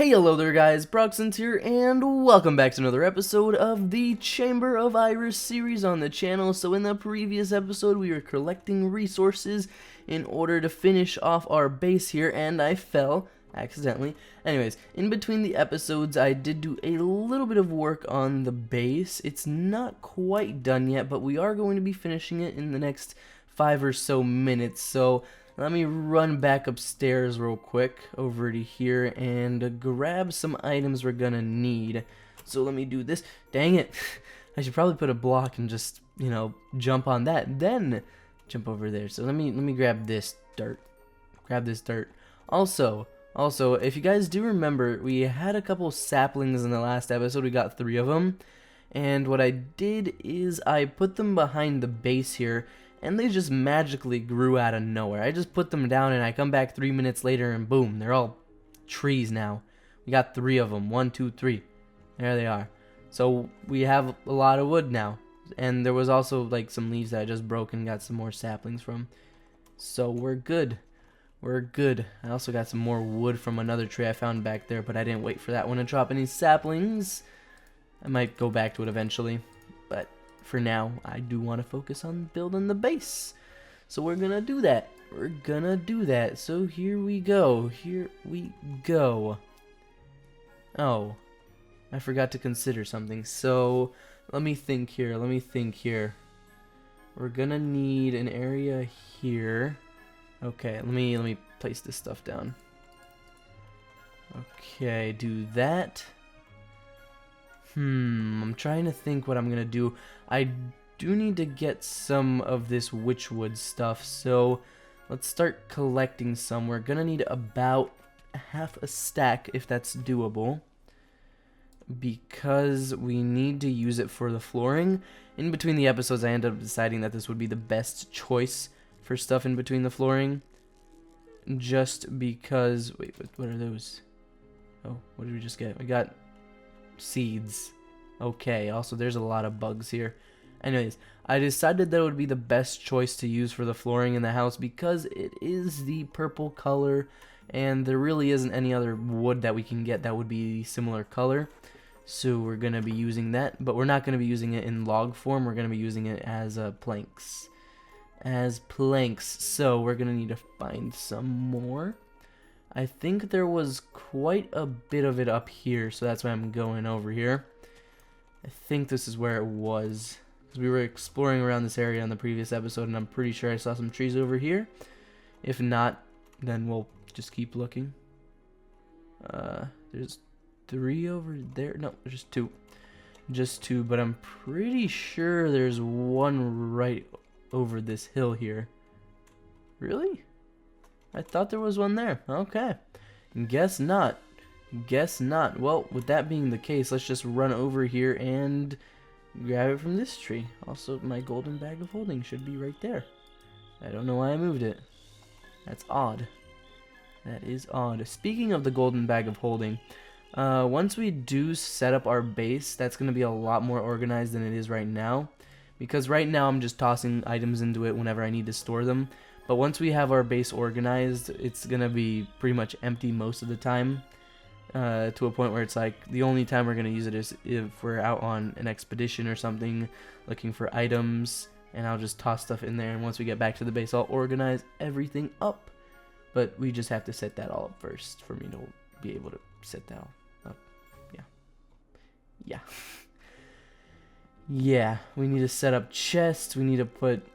Hey, hello there guys, Proxence here, and welcome back to another episode of the Chamber of Iris series on the channel. So in the previous episode, we were collecting resources in order to finish off our base here, and I fell accidentally. Anyways, in between the episodes, I did do a little bit of work on the base. It's not quite done yet, but we are going to be finishing it in the next 5 or so minutes, so let me run back upstairs real quick over to here and grab some items we're gonna need. So let me do this. Dang it. I should probably put a block and just, jump on that, then jump over there. So let me grab this dirt. Grab this dirt. Also, if you guys do remember, we had a couple saplings in the last episode. We got 3 of them. And what I did is I put them behind the base here, and they just magically grew out of nowhere. I just put them down and I come back 3 minutes later and boom, they're all trees now. We got 3 of them. 1, 2, 3. There they are. So we have a lot of wood now. And there was also like some leaves that I just broke and got some more saplings from. So we're good. We're good. I also got some more wood from another tree I found back there, but I didn't wait for that one to drop any saplings. I might go back to it eventually, but for now, I do want to focus on building the base. So we're gonna do that. We're gonna do that. So here we go. Here we go. Oh, I forgot to consider something. So let me think here. Let me think here. We're gonna need an area here. Okay, let me place this stuff down. Okay, do that. I'm trying to think what I'm gonna do. I do need to get some of this witchwood stuff, so let's start collecting some. We're gonna need about half a stack if that's doable, because we need to use it for the flooring. In between the episodes, I ended up deciding that this would be the best choice for stuff in between the flooring, just because. Wait, what are those? Oh, what did we just get? We got seeds. Okay, also there's a lot of bugs here. Anyways, I decided that it would be the best choice to use for the flooring in the house because it is the purple color and there really isn't any other wood that we can get that would be similar color. So we're going to be using that, but we're not going to be using it in log form. We're going to be using it as planks. So we're going to need to find some more. I think there was quite a bit of it up here, so that's why I'm going over here. I think this is where it was, because we were exploring around this area in the previous episode, and I'm pretty sure I saw some trees over here. If not, then we'll just keep looking. There's 3 over there. No, there's just 2. Just 2, but I'm pretty sure there's one right over this hill here. Really? I thought there was one there. Okay. Guess not. Guess not. Well, with that being the case, let's just run over here and grab it from this tree. Also, my golden bag of holding should be right there. I don't know why I moved it. That's odd. That is odd. Speaking of the golden bag of holding, once we do set up our base, that's going to be a lot more organized than it is right now. Because right now I'm just tossing items into it whenever I need to store them. But once we have our base organized, it's going to be pretty much empty most of the time. To a point where it's like the only time we're going to use it is if we're out on an expedition or something looking for items. And I'll just toss stuff in there. And once we get back to the base, I'll organize everything up. But we just have to set that all up first for me to be able to set that all up. Yeah. Yeah, we need to set up chests. We need to put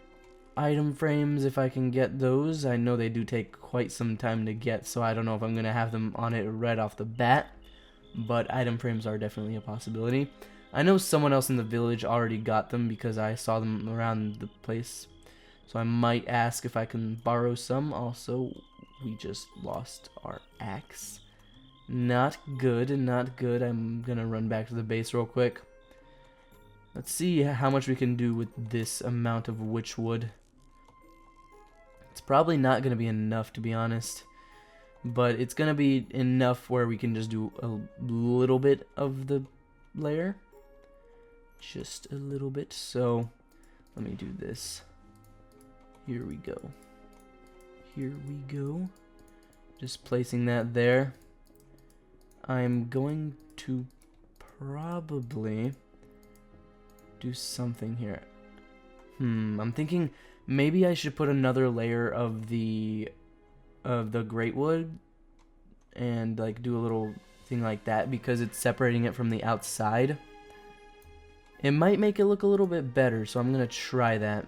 item frames if I can get those. I know they do take quite some time to get, so I don't know if I'm going to have them on it right off the bat, but item frames are definitely a possibility. I know someone else in the village already got them because I saw them around the place, so I might ask if I can borrow some. Also, we just lost our axe. Not good, not good. I'm going to run back to the base real quick. Let's see how much we can do with this amount of witchwood. It's probably not going to be enough, to be honest. But it's going to be enough where we can just do a little bit of the layer. Just a little bit. So, let me do this. Here we go. Here we go. Just placing that there. I'm going to probably do something here. I'm thinking maybe I should put another layer of the great wood and like do a little thing like that because it's separating it from the outside. It might make it look a little bit better, so I'm gonna try that.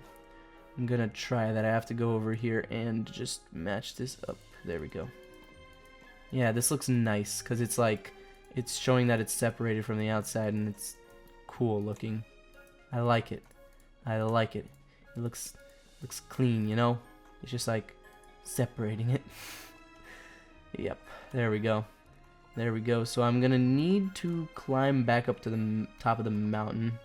I have to go over here and just match this up. There we go. Yeah, this looks nice because it's like it's showing that it's separated from the outside and it's cool looking. I like it. I like it. It looks clean, you know? It's just like separating it. Yep, there we go. There we go. So I'm gonna need to climb back up to the top of the mountain.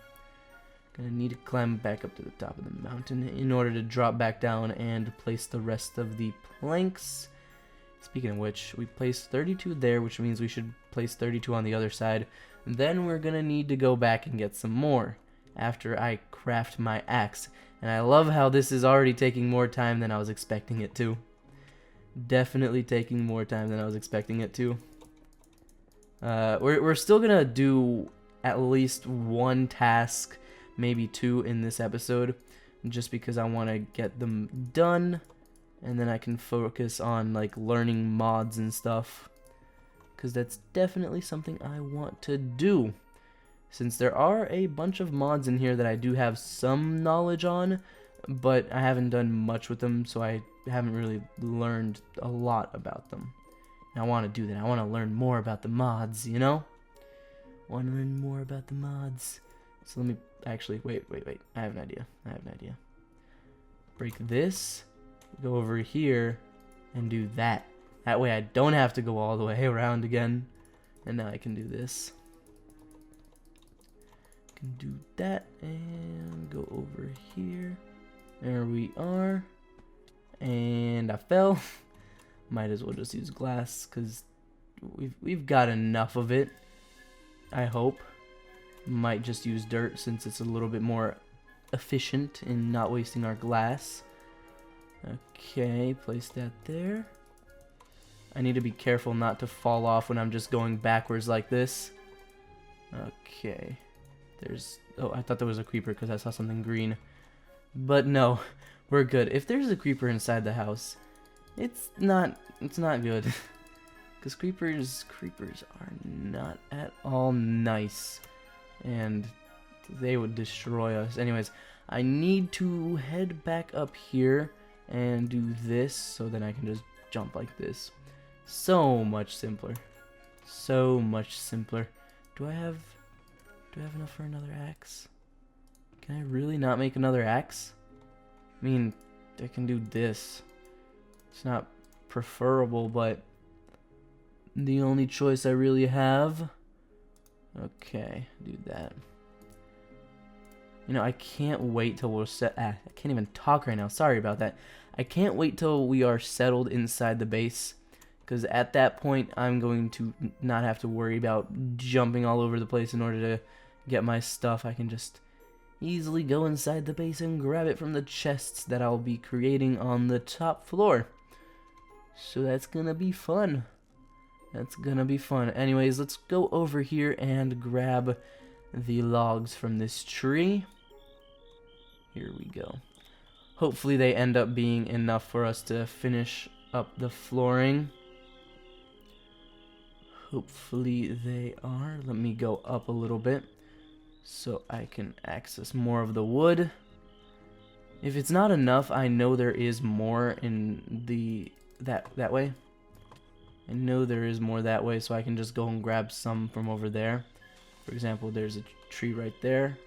Gonna need to climb back up to the top of the mountain in order to drop back down and place the rest of the planks. Speaking of which, we placed 32 there, which means we should place 32 on the other side. Then we're gonna need to go back and get some more after I craft my axe. And I love how this is already taking more time than I was expecting it to. Definitely taking more time than I was expecting it to. We're still gonna do at least one task, maybe two in this episode, just because I want to get them done, and then I can focus on like learning mods and stuff, because that's definitely something I want to do. Since there are a bunch of mods in here that I do have some knowledge on, but I haven't done much with them, so I haven't really learned a lot about them. And I want to do that. I want to learn more about the mods, you know? Want to learn more about the mods. So let me actually, wait. I have an idea. Break this, go over here, and do that. That way I don't have to go all the way around again. And now I can do this. Can do that and go over here. There we are. And I fell. Might as well just use glass because we've got enough of it. I hope. Might just use dirt since it's a little bit more efficient in not wasting our glass. Okay, place that there. I need to be careful not to fall off when I'm just going backwards like this. Okay. Oh, I thought there was a creeper because I saw something green. But no, we're good. If there's a creeper inside the house, it's not good. Because creepers are not at all nice. And they would destroy us. Anyways, I need to head back up here and do this so then I can just jump like this. So much simpler. So much simpler. Do I have enough for another axe? Can I really not make another axe? I mean, I can do this. It's not preferable, but the only choice I really have. Okay, do that. You know, I can't wait till we're set. I can't even talk right now. Sorry about that. I can't wait till we are settled inside the base, because at that point, I'm going to not have to worry about jumping all over the place in order to get my stuff. I can just easily go inside the base and grab it from the chests that I'll be creating on the top floor. So that's gonna be fun. That's gonna be fun. Anyways, let's go over here and grab the logs from this tree. Here we go. Hopefully they end up being enough for us to finish up the flooring. Hopefully they are. Let me go up a little bit so I can access more of the wood. If it's not enough, I know there is more in that way. I know there is more that way, so I can just go and grab some from over there. For example, there's a tree right there,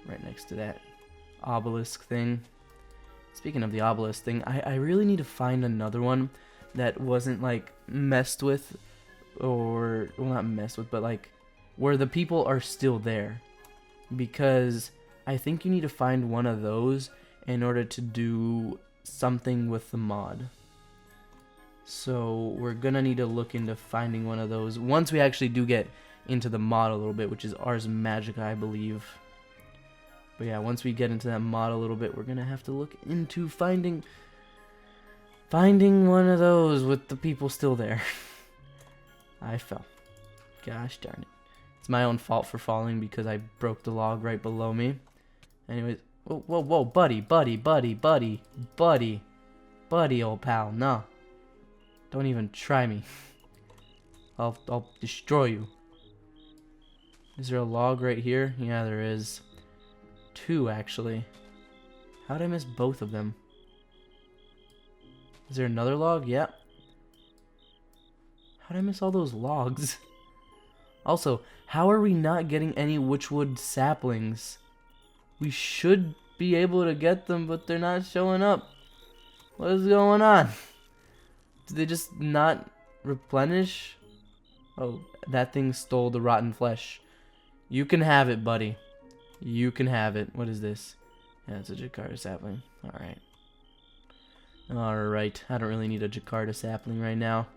right next to that obelisk thing. Speaking of the obelisk thing, I really need to find another one that wasn't like messed with, or well, not messed with, but like where the people are still there, because I think you need to find one of those in order to do something with the mod. So we're gonna need to look into finding one of those once we actually do get into the mod a little bit, which is Ars Magica, I believe. But yeah, once we get into that mod a little bit, we're gonna have to look into finding one of those with the people still there. I fell. Gosh darn it. It's my own fault for falling because I broke the log right below me. Anyways, whoa, whoa, whoa, buddy, old pal, no. Don't even try me. I'll destroy you. Is there a log right here? Yeah, there is. 2, actually. How'd I miss both of them? Is there another log? Yep. How'd I miss all those logs? Also, how are we not getting any witchwood saplings? We should be able to get them, but they're not showing up. What is going on? Did they just not replenish? Oh, that thing stole the rotten flesh. You can have it, buddy. You can have it. What is this? Yeah, it's a Jakarta sapling. Alright. Alright. I don't really need a Jakarta sapling right now.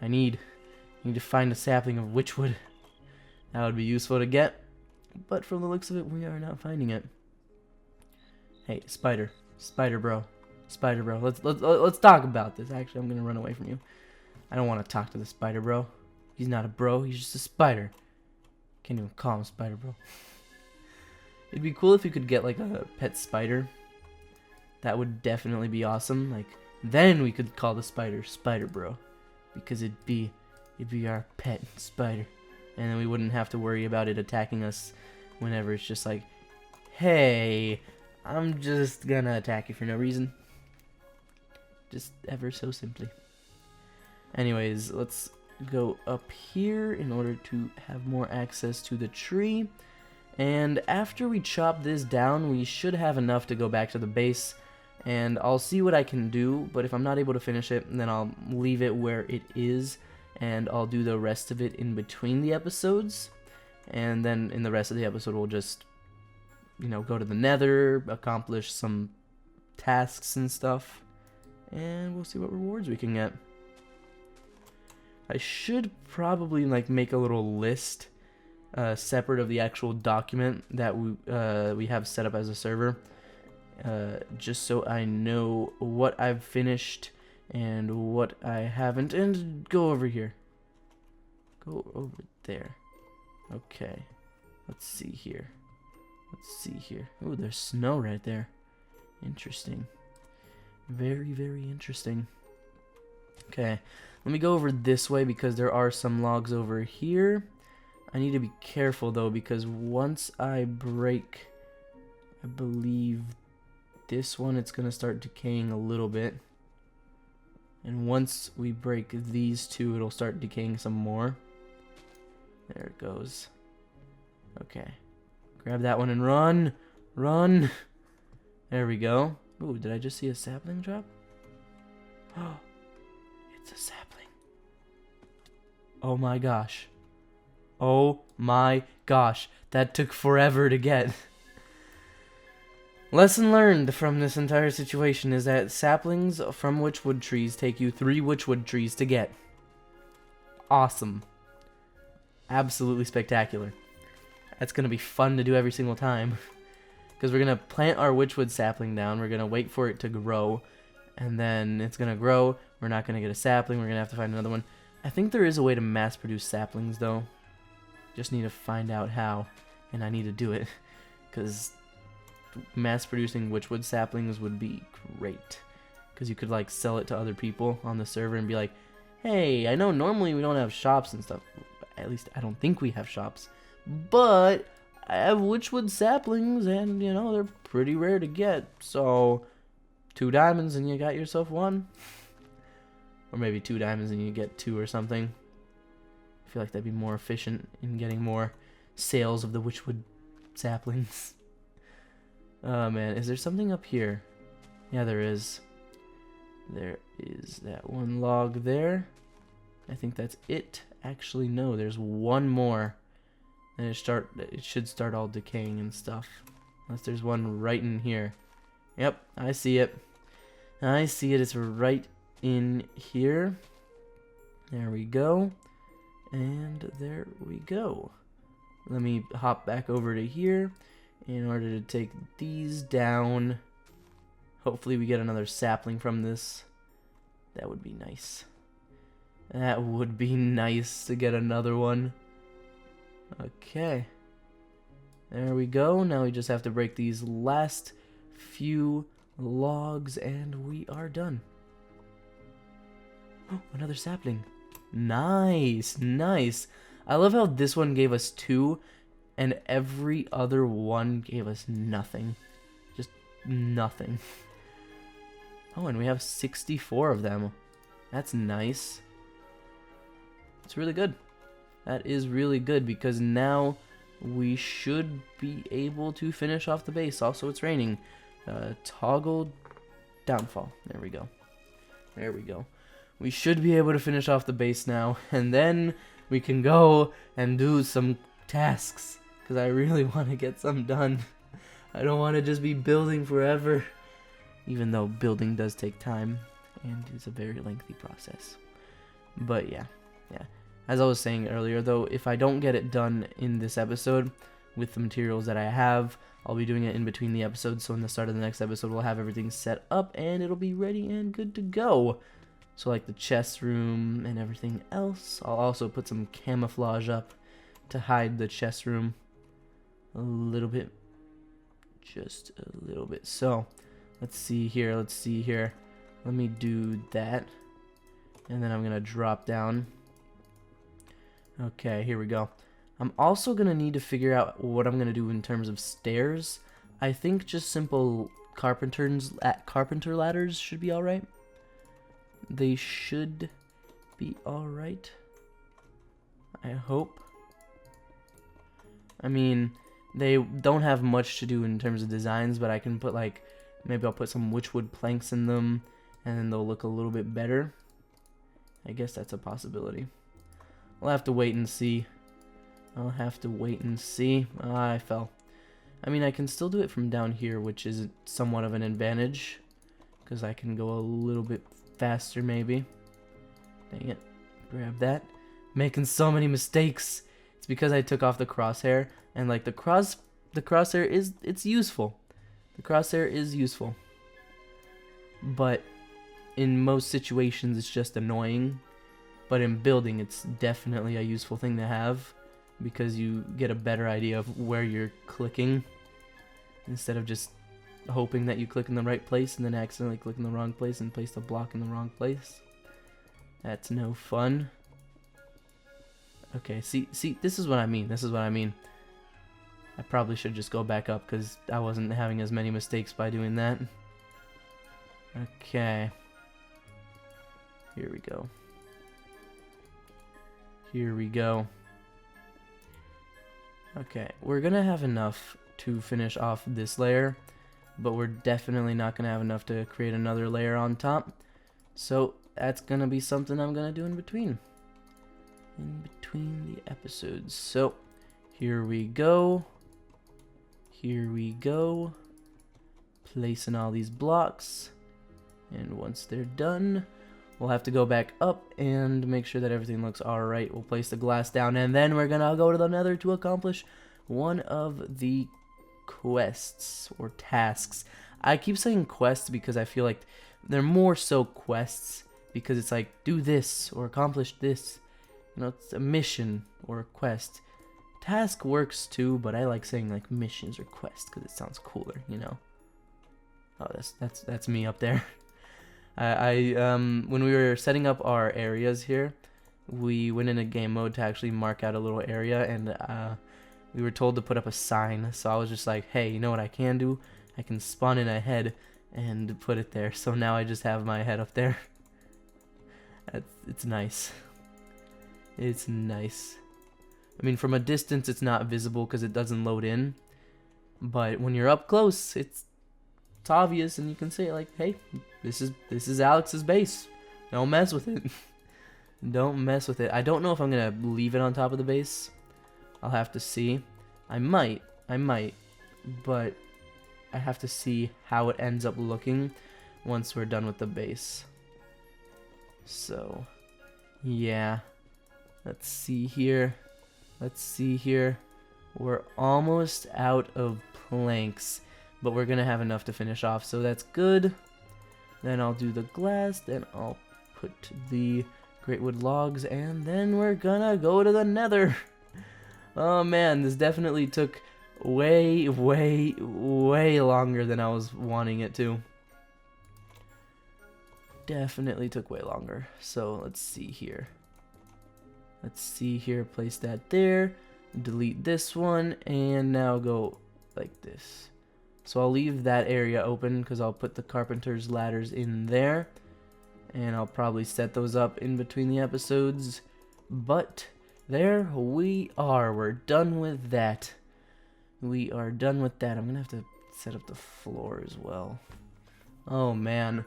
I need to find a sapling of witchwood. That would be useful to get. But from the looks of it, we are not finding it. Hey, spider. Spider bro. Spider bro. Let's talk about this. Actually, I'm gonna run away from you. I don't want to talk to the spider bro. He's not a bro, he's just a spider. Can't even call him spider bro. It'd be cool if you could get like a pet spider. That would definitely be awesome. Like, then we could call the spider Spider Bro, because it'd be our pet spider, and then we wouldn't have to worry about it attacking us whenever it's just like, hey, I'm just gonna attack you for no reason. Just ever so simply. Anyways, let's go up here in order to have more access to the tree. And after we chop this down, we should have enough to go back to the base. And I'll see what I can do, but if I'm not able to finish it, then I'll leave it where it is. And I'll do the rest of it in between the episodes. And then in the rest of the episode, we'll just, you know, go to the Nether, accomplish some tasks and stuff. And we'll see what rewards we can get. I should probably like make a little list separate of the actual document that we have set up as a server, just so I know what I've finished and what I haven't. And go over here. Go over there. Okay. Let's see here. Let's see here. Oh, there's snow right there. Interesting. Very, very interesting. Okay. Let me go over this way because there are some logs over here. I need to be careful though, because once I break, I believe, this one, it's gonna start decaying a little bit. And once we break these two, it'll start decaying some more. There it goes. Okay. Grab that one and run! Run! There we go. Ooh, did I just see a sapling drop? Oh, it's a sapling. Oh my gosh. Oh my gosh. That took forever to get. Lesson learned from this entire situation is that saplings from witchwood trees take you 3 witchwood trees to get. Awesome. Absolutely spectacular. That's going to be fun to do every single time. Because we're going to plant our witchwood sapling down. We're going to wait for it to grow. And then it's going to grow. We're not going to get a sapling. We're going to have to find another one. I think there is a way to mass produce saplings though. Just need to find out how. And I need to do it. Because mass producing witchwood saplings would be great. Because you could like sell it to other people on the server and be like, hey, I know normally we don't have shops and stuff. At least I don't think we have shops. But I have witchwood saplings and, you know, they're pretty rare to get. So 2 diamonds and you got yourself 1. Or maybe 2 diamonds and you get 2 or something. I feel like that'd be more efficient in getting more sales of the witchwood saplings. Oh man, is there something up here? Yeah, there is. There is that one log there. I think that's it. Actually, no, there's one more. And it should start all decaying and stuff. Unless there's one right in here. Yep, I see it. I see it. It's right in here. There we go. And there we go. Let me hop back over to here in order to take these down. Hopefully we get another sapling from this. That would be nice. That would be nice to get another one. Okay. There we go. Now we just have to break these last few logs and we are done. Oh, another sapling. Nice, nice. I love how this one gave us 2 and every other one gave us nothing. Just nothing. Oh, and we have 64 of them. That's nice. It's really good. That is really good because now we should be able to finish off the base. Also, it's raining. Toggle downfall. There we go. There we go. We should be able to finish off the base now, and then we can go and do some tasks, because I really want to get some done. I don't want to just be building forever, even though building does take time, and it's a very lengthy process. But yeah. As I was saying earlier, though, if I don't get it done in this episode with the materials that I have, I'll be doing it in between the episodes, so in the start of the next episode, we'll have everything set up, and it'll be ready and good to go. So like the chest room and everything else. I'll also put some camouflage up to hide the chest room a little bit. Just a little bit. So let's see here. Let me do that. And then I'm going to drop down. Okay, here we go. I'm also going to need to figure out what I'm going to do in terms of stairs. I think just simple carpenter ladders should be alright. They should be alright. I hope. I mean, they don't have much to do in terms of designs, but I can put like, maybe I'll put some witchwood planks in them, and then they'll look a little bit better. I guess that's a possibility. We'll have to wait and see. I'll have to wait and see. Ah, I fell. I mean, I can still do it from down here, which is somewhat of an advantage, because I can go a little bit faster, maybe. Dang it. Grab that. Making so many mistakes. It's because I took off the crosshair, and like the crosshair is, it's useful. The crosshair is useful. But in most situations, it's just annoying. But in building, it's definitely a useful thing to have, because you get a better idea of where you're clicking, instead of just hoping that you click in the right place and then accidentally click in the wrong place and place the block in the wrong place. That's no fun. Okay, see, this is what I mean. I probably should just go back up because I wasn't having as many mistakes by doing that. Okay. Here we go. Here we go. Okay, we're gonna have enough to finish off this layer, but we're definitely not gonna have enough to create another layer on top. So that's gonna be something I'm gonna do in between the episodes. So here we go. Here we go. Placing all these blocks, and once they're done, we'll have to go back up and make sure that everything looks alright. We'll place the glass down, and then we're gonna go to the Nether to accomplish one of the quests or tasks. I keep saying quests because I feel like they're more so quests, because it's like, do this or accomplish this. You know, it's a mission or a quest. Task works too, but I like saying like missions or quests because it sounds cooler, you know. Oh, that's me up there. When we were setting up our areas here, we went into game mode to actually mark out a little area, and we were told to put up a sign. So I was just like, hey, you know what I can do? I can spawn in a head and put it there. So now I just have my head up there. It's nice. It's nice. I mean, from a distance, it's not visible because it doesn't load in. But when you're up close, it's obvious, and you can say like, hey, this is Alex's base. Don't mess with it. Don't mess with it. I don't know if I'm gonna leave it on top of the base. I'll have to see. I might, but I have to see how it ends up looking once we're done with the base. So, yeah. Let's see here. We're almost out of planks, but we're gonna have enough to finish off, so that's good. Then I'll do the glass, then I'll put the great wood logs, and then we're gonna go to the Nether. Oh man, this definitely took way longer than I was wanting it to. Definitely took way longer. So let's see here. Let's see here, place that there, delete this one, and now go like this. So I'll leave that area open because I'll put the carpenter's ladders in there, and I'll probably set those up in between the episodes. But there we are. We're done with that. We are done with that. I'm gonna have to set up the floor as well. Oh man.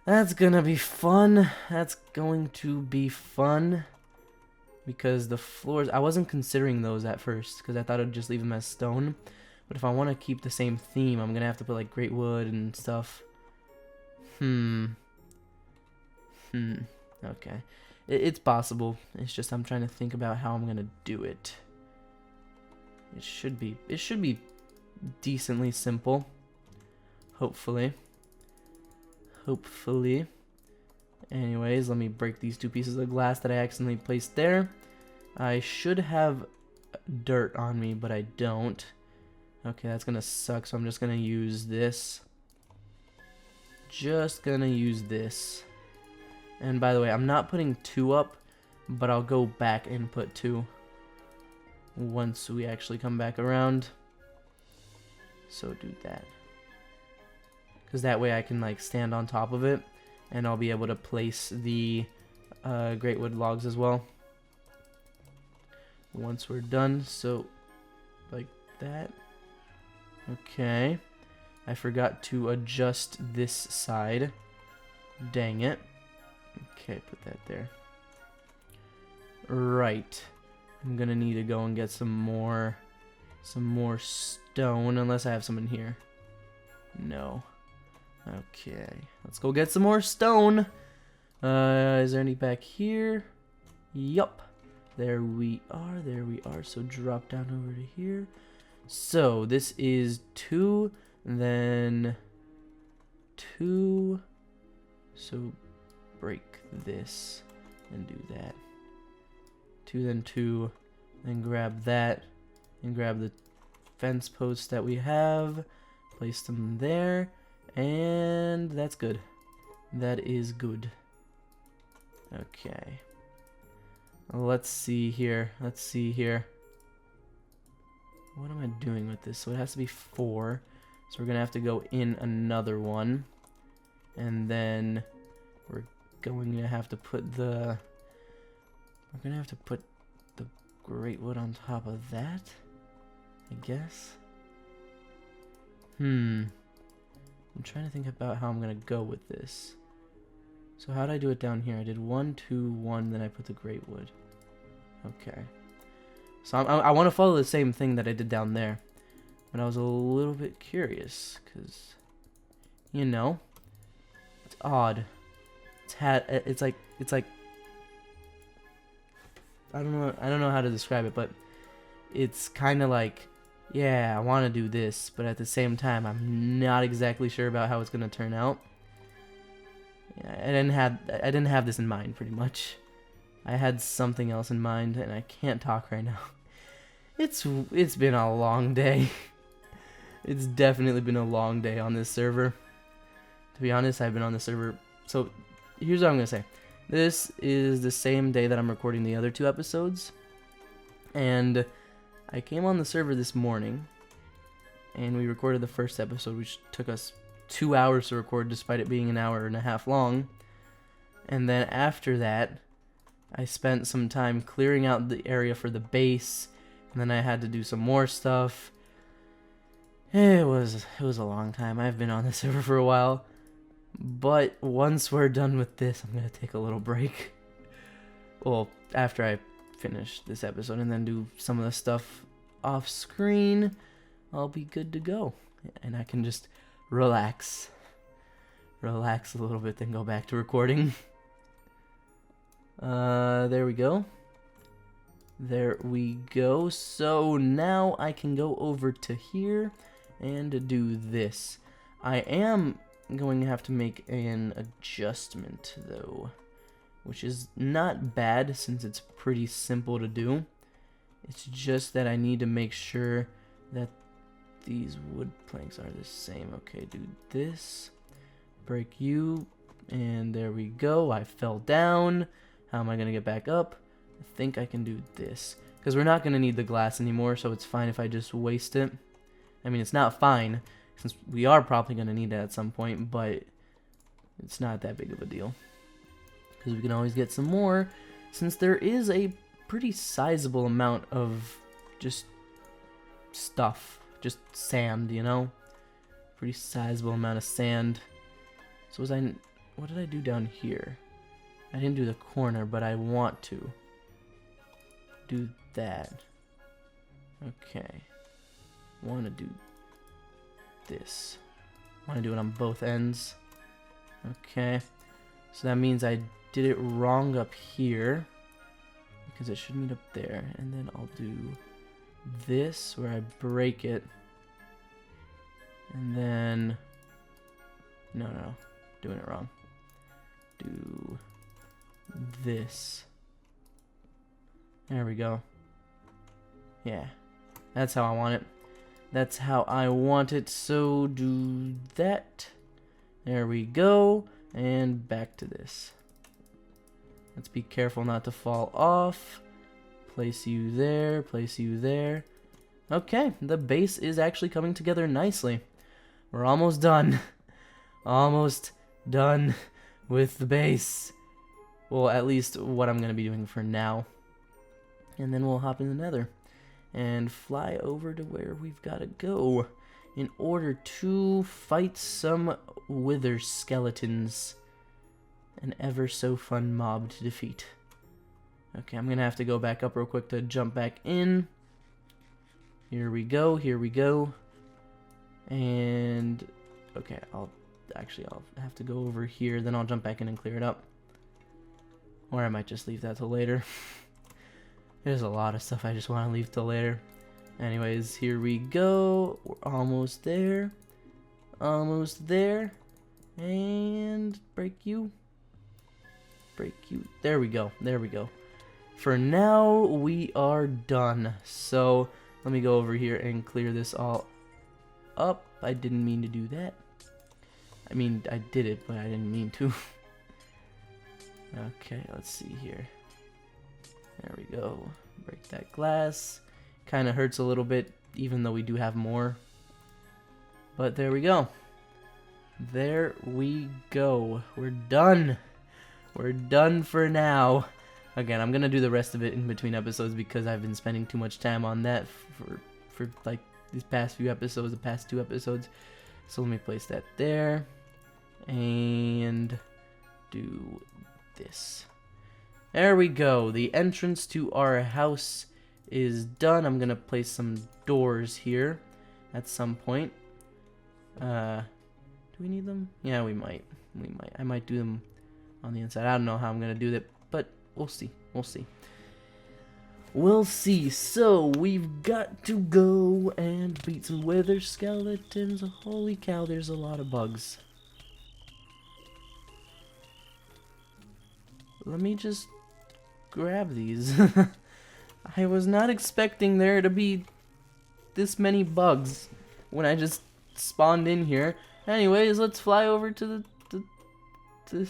That's gonna be fun. That's going to be fun. Because the floors, I wasn't considering those at first, because I thought I'd just leave them as stone. But if I want to keep the same theme, I'm gonna have to put like great wood and stuff. Okay. It's possible. It's just I'm trying to think about how I'm gonna do it. It should be decently simple. Hopefully. Anyways, let me break these two pieces of glass that I accidentally placed there. I should have dirt on me, but I don't. Okay, that's gonna suck, so I'm just gonna use this. And by the way, I'm not putting 2 up, but I'll go back and put 2 once we actually come back around. So do that. Because that way I can like stand on top of it, and I'll be able to place the great wood logs as well once we're done. So like that. Okay, I forgot to adjust this side. Dang it. Okay, put that there. Right, I'm gonna need to go and get some more stone, unless I have some in here. No. Okay, let's go get some more stone. Is there any back here? Yup. There we are. So drop down over to here. So this is 2, then 2. So break this and do that. 2, then 2, then grab that, and grab the fence posts that we have. Place them there. And that's good. That is good. Okay. Let's see here. What am I doing with this? So it has to be 4. So we're going to have to go in another one. And then we're going to have to put the... great wood on top of that, I guess. I'm trying to think about how I'm going to go with this. So how did I do it down here? I did 1, 2, 1, then I put the great wood. Okay. So I want to follow the same thing that I did down there. But I was a little bit curious, because, you know, it's odd. It's like I don't know how to describe it, but it's kind of like, yeah, I want to do this, but at the same time, I'm not exactly sure about how it's gonna turn out. Yeah, I didn't have this in mind, pretty much. I had something else in mind, and I can't talk right now. It's been a long day. It's definitely been a long day on this server. To be honest, I've been on the server. So here's what I'm gonna say. This is the same day that I'm recording the other 2 episodes, and I came on the server this morning, and we recorded the first episode, which took us 2 hours to record, despite it being an hour and a half long. And then after that, I spent some time clearing out the area for the base, and then I had to do some more stuff. It was a long time. I've been on the server for a while, but once we're done with this, I'm gonna take a little break. Well, after I finish this episode and then do some of the stuff off screen, I'll be good to go, and I can just relax a little bit, then go back to recording. There we go. So now I can go over to here and do this. I am going to have to make an adjustment though, which is not bad since it's pretty simple to do. It's just that I need to make sure that these wood planks are the same. Okay, do this. Break you. And there we go. I fell down. How am I going to get back up? I think I can do this. Because we're not going to need the glass anymore, so it's fine if I just waste it. I mean, it's not fine, since we are probably going to need it at some point, but it's not that big of a deal. Because we can always get some more, since there is a pretty sizable amount of just stuff. Just sand, you know? Pretty sizable amount of sand. So what did I do down here? I didn't do the corner, but I want to do that. Okay. Want to do this. Want to do it on both ends. Okay. So that means I did it wrong up here, because it should meet up there. And then I'll do this where I break it. And then... No. Doing it wrong. Do this. There we go. Yeah. That's how I want it. That's how I want it. So do that. There we go. And back to this. Let's be careful not to fall off. Place you there. Place you there. Okay. The base is actually coming together nicely. We're almost done. Almost done with the base. Well, at least what I'm going to be doing for now. And then we'll hop in the Nether and fly over to where we've got to go in order to fight some wither skeletons. An ever so fun mob to defeat. Okay, I'm going to have to go back up real quick to jump back in. Here we go, here we go. And, okay, I'll have to go over here, then I'll jump back in and clear it up. Or I might just leave that till later. There's a lot of stuff I just want to leave till later. Anyways, here we go. We're almost there. Almost there. And break you. Break you. There we go. There we go. For now, we are done. So, let me go over here and clear this all up. I didn't mean to do that. I mean, I did it, but I didn't mean to. Okay, let's see here. There we go. Break that glass. Kind of hurts a little bit, even though we do have more. But there we go. There we go. We're done. We're done for now. Again, I'm going to do the rest of it in between episodes because I've been spending too much time on that for like these past few episodes, the past 2 episodes. So let me place that there. And do this. There we go. The entrance to our house is done. I'm gonna place some doors here at some point. Do we need them? Yeah, we might. I might do them on the inside. I don't know how I'm gonna do that, but we'll see. We'll see. We'll see. So we've got to go and beat some wither skeletons. Holy cow, there's a lot of bugs. Let me just grab these. I was not expecting there to be this many bugs when I just spawned in here. Anyways, let's fly over to the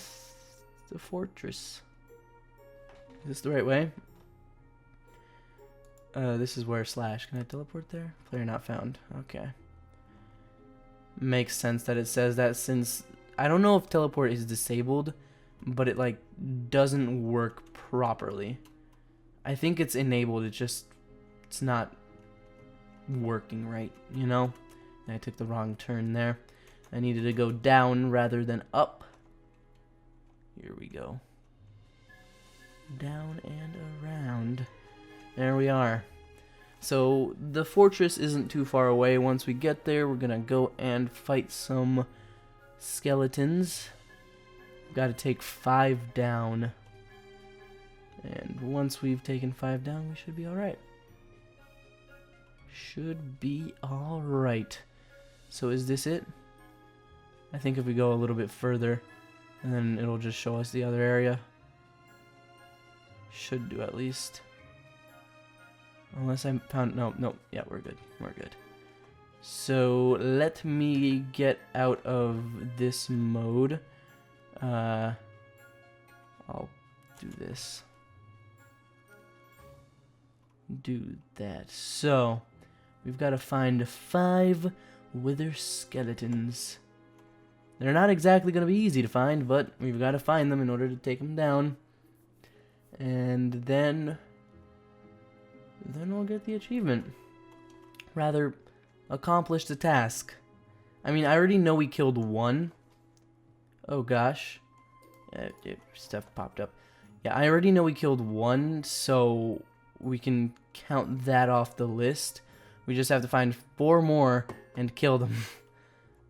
fortress. Is this the right way? This is where / can I teleport there? Player not found. Okay. Makes sense that it says that, since I don't know if teleport is disabled, but it like doesn't work properly. I think it's enabled, it's not working right, you know? I took the wrong turn there. I needed to go down rather than up. Here we go. Down and around. There we are. So the fortress isn't too far away. Once we get there, we're gonna go and fight some skeletons. Got to take 5 down. And once we've taken 5 down, we should be alright. Should be alright. So is this it? I think if we go a little bit further, and then it'll just show us the other area. Should do at least. Unless I found... No. Yeah, we're good. We're good. So, let me get out of this mode. I'll do this. Do that. So, we've got to find 5 wither skeletons. They're not exactly going to be easy to find, but we've got to find them in order to take them down. And then we'll get the achievement. Rather, accomplish the task. I mean, I already know we killed 1. Oh gosh. Stuff popped up. Yeah, I already know we killed 1, so we can count that off the list. We just have to find 4 more and kill them.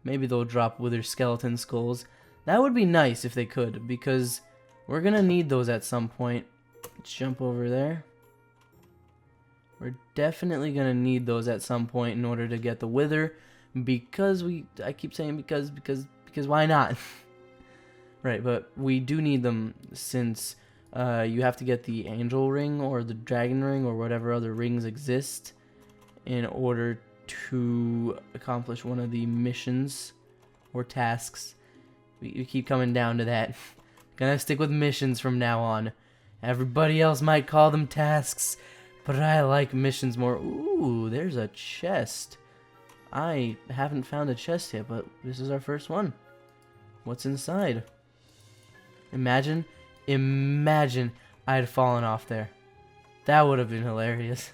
Maybe they'll drop wither skeleton skulls. That would be nice if they could, because we're gonna need those at some point. Let's jump over there. We're definitely gonna need those at some point in order to get the wither, because I keep saying because why not? Right, but we do need them since you have to get the angel ring or the dragon ring or whatever other rings exist in order to accomplish one of the missions or tasks. We keep coming down to that. Gonna stick with missions from now on. Everybody else might call them tasks, but I like missions more. Ooh, there's a chest. I haven't found a chest yet, but this is our first one. What's inside? Imagine I had fallen off there. That would have been hilarious.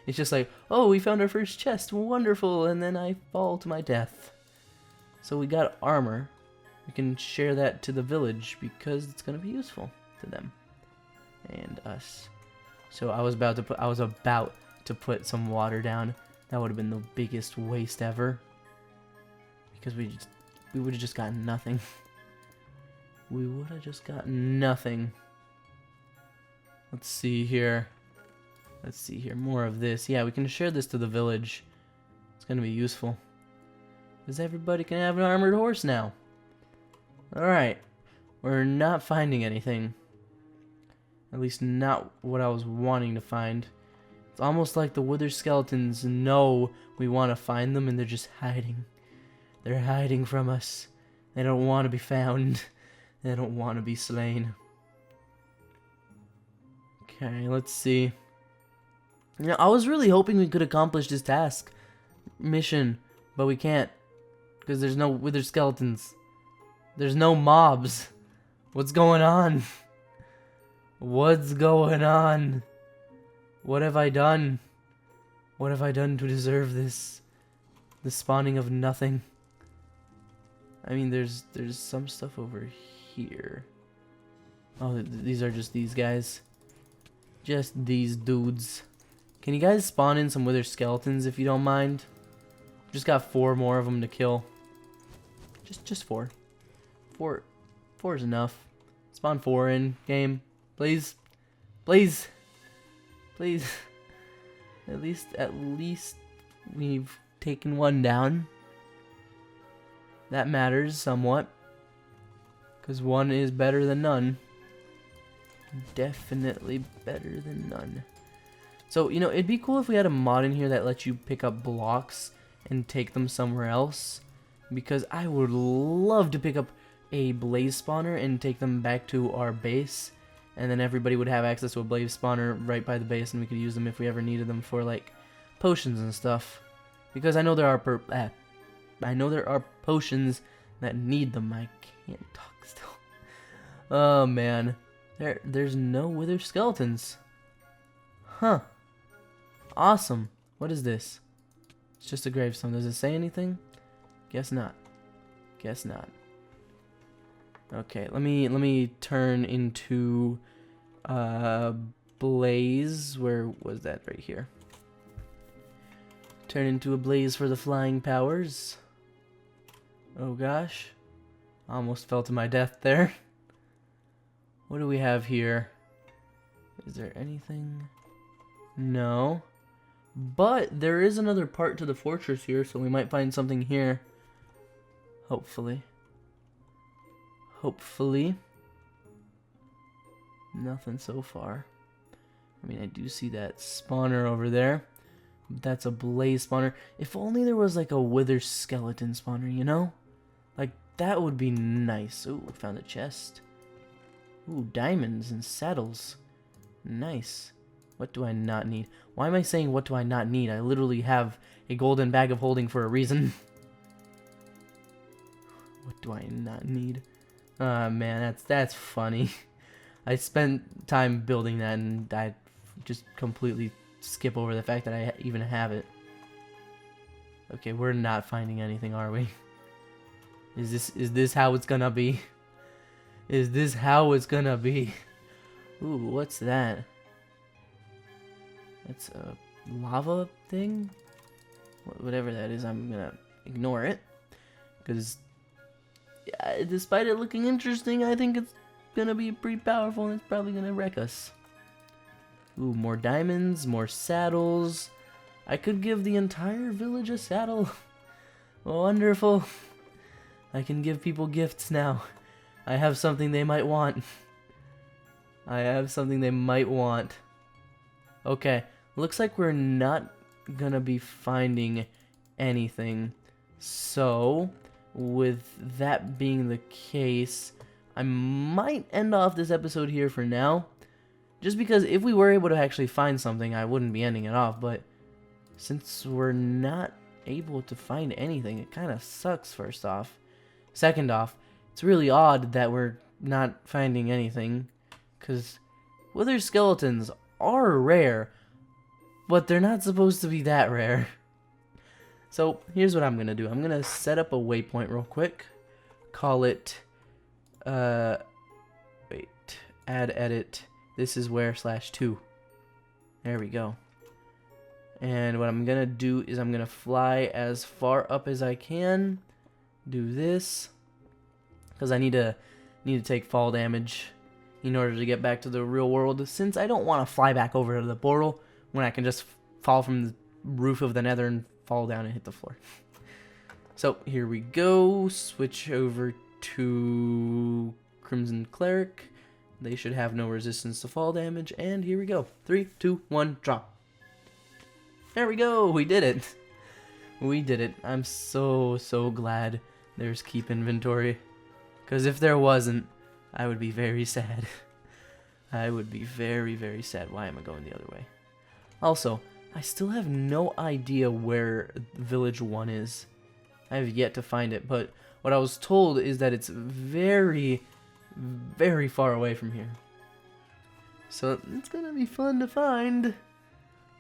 It's just like, oh, we found our first chest, wonderful, and then I fall to my death. So we got armor. We can share that to the village because it's gonna be useful to them and us. So I was about to put some water down. That would have been the biggest waste ever. Because we would have just gotten nothing. We would have just gotten nothing. Let's see here. Let's see here. More of this. Yeah, we can share this to the village. It's going to be useful. Because everybody can have an armored horse now. Alright. We're not finding anything. At least not what I was wanting to find. It's almost like the wither skeletons know we want to find them and they're just hiding. They're hiding from us. They don't want to be found. They don't want to be slain. Okay, let's see. You know, I was really hoping we could accomplish this mission, but we can't. Because there's no wither skeletons. There's no mobs. What's going on? What's going on? What have I done? What have I done to deserve this? The spawning of nothing. I mean, there's some stuff over here. Oh, these are just these guys. Just these dudes. Can you guys spawn in some wither skeletons if you don't mind? Just got 4 more of them to kill. Just 4. 4 is enough. Spawn 4 in game, please, please, please. At least we've taken 1 down. That matters somewhat, because 1 is better than none. Definitely better than none. So, you know, it'd be cool if we had a mod in here that lets you pick up blocks and take them somewhere else. Because I would love to pick up a blaze spawner and take them back to our base. And then everybody would have access to a blaze spawner right by the base, and we could use them if we ever needed them for, like, potions and stuff. Because I know there are potions that need them. I can't talk still. Oh, man. There's no wither skeletons. Huh. Awesome. What is this? It's just a gravestone. Does it say anything? Guess not. Guess not. Okay, let me turn into blaze. Where was that? Right here. Turn into a blaze for the flying powers. Oh gosh. Almost fell to my death there. What do we have here? Is there anything? No. But there is another part to the fortress here, so we might find something here. Hopefully. Hopefully. Nothing so far. I mean, I do see that spawner over there. That's a blaze spawner. If only there was like a wither skeleton spawner, you know? Like, that would be nice. Ooh, I found a chest. Ooh, diamonds and saddles. Nice. What do I not need? Why am I saying what do I not need? I literally have a golden bag of holding for a reason. What do I not need? Man, that's funny. I spent time building that and I just completely skip over the fact that I even have it. Okay, we're not finding anything, are we? Is this how it's gonna be? Is this how it's gonna be? Ooh, what's that? That's a lava thing? Whatever that is, I'm gonna ignore it. Because, yeah, despite it looking interesting, I think it's gonna be pretty powerful and it's probably gonna wreck us. Ooh, more diamonds, more saddles. I could give the entire village a saddle. Wonderful. I can give people gifts now. I have something they might want. I have something they might want. Okay, looks like we're not gonna be finding anything. So, with that being the case, I might end off this episode here for now. Just because if we were able to actually find something, I wouldn't be ending it off. But since we're not able to find anything, it kind of sucks, first off. Second off, it's really odd that we're not finding anything. Because wither skeletons are rare, but they're not supposed to be that rare. So here's what I'm going to do. I'm going to set up a waypoint real quick. Call it, add edit. This is where /2. There we go. And what I'm going to do is I'm going to fly as far up as I can. Do this. Because I need to take fall damage in order to get back to the real world. Since I don't want to fly back over to the portal when I can just fall from the roof of the Nether and fall down and hit the floor. So here we go. Switch over to Crimson Cleric. They should have no resistance to fall damage. And here we go. 3, 2, 1, drop. There we go. We did it. We did it. I'm so glad there's keep inventory. Because if there wasn't, I would be very sad. I would be very sad. Why am I going the other way? Also, I still have no idea where Village 1 is. I have yet to find it, but what I was told is that it's very far away from here. So it's gonna be fun to find.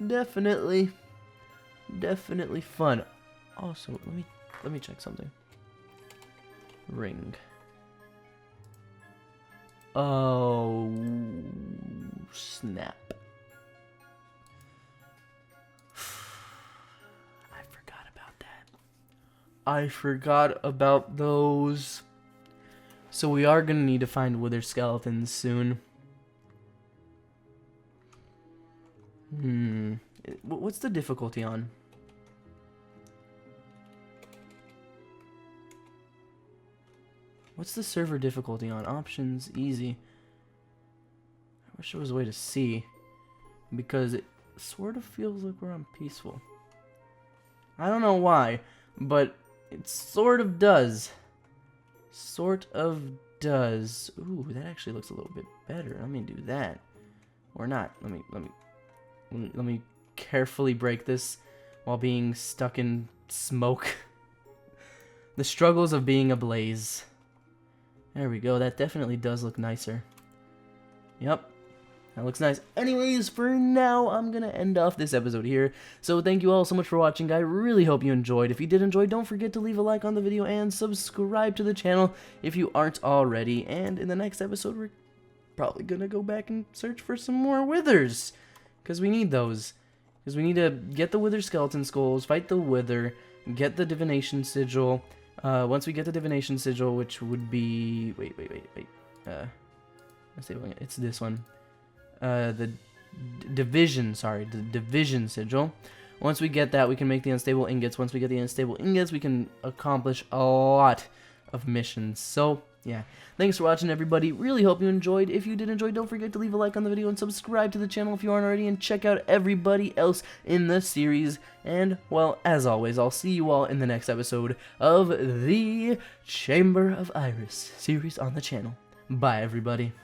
Definitely fun. Also, let me check something. Ring. Oh, snap. I forgot about those. So we are going to need to find wither skeletons soon. What's the difficulty on? What's the server difficulty on? Options, easy. I wish there was a way to see. Because it sort of feels like we're on peaceful. I don't know why, but it sort of does. Sort of does. Ooh, that actually looks a little bit better. Let me do that. Or not. Let me carefully break this while being stuck in smoke. The struggles of being a blaze. There we go. That definitely does look nicer. Yep. That looks nice. Anyways, for now, I'm going to end off this episode here. So thank you all so much for watching. I really hope you enjoyed. If you did enjoy, don't forget to leave a like on the video and subscribe to the channel if you aren't already. And in the next episode, we're probably going to go back and search for some more withers. Because we need those. Because we need to get the wither skeleton skulls, fight the wither, get the divination sigil. Once we get the divination sigil, which would be... Wait. It's this one. The division sigil. Once we get that, we can make the unstable ingots. Once we get the unstable ingots, we can accomplish a lot of missions. So, yeah. Thanks for watching, everybody. Really hope you enjoyed. If you did enjoy, don't forget to leave a like on the video and subscribe to the channel if you aren't already, and check out everybody else in the series. And, well, as always, I'll see you all in the next episode of the Chamber of Iris series on the channel. Bye, everybody.